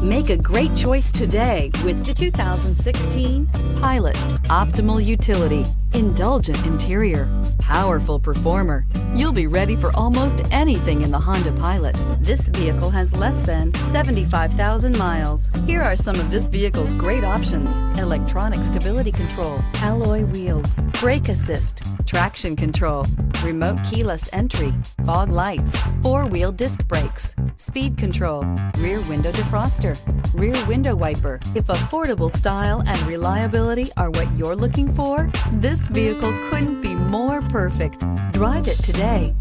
Make a great choice today with the 2016 Pilot. Optimal utility, indulgent interior, powerful performer. You'll be ready for almost anything in the Honda Pilot. This vehicle has less than 75,000 miles. Here are some of this vehicle's great options: electronic stability control, alloy wheels, brake assist, traction control, remote keyless entry, fog lights, four-wheel disc brakes, speed control, rear window defroster, rear window wiper. If affordable style and reliability are what you're looking for, this vehicle couldn't be more perfect. Drive it today.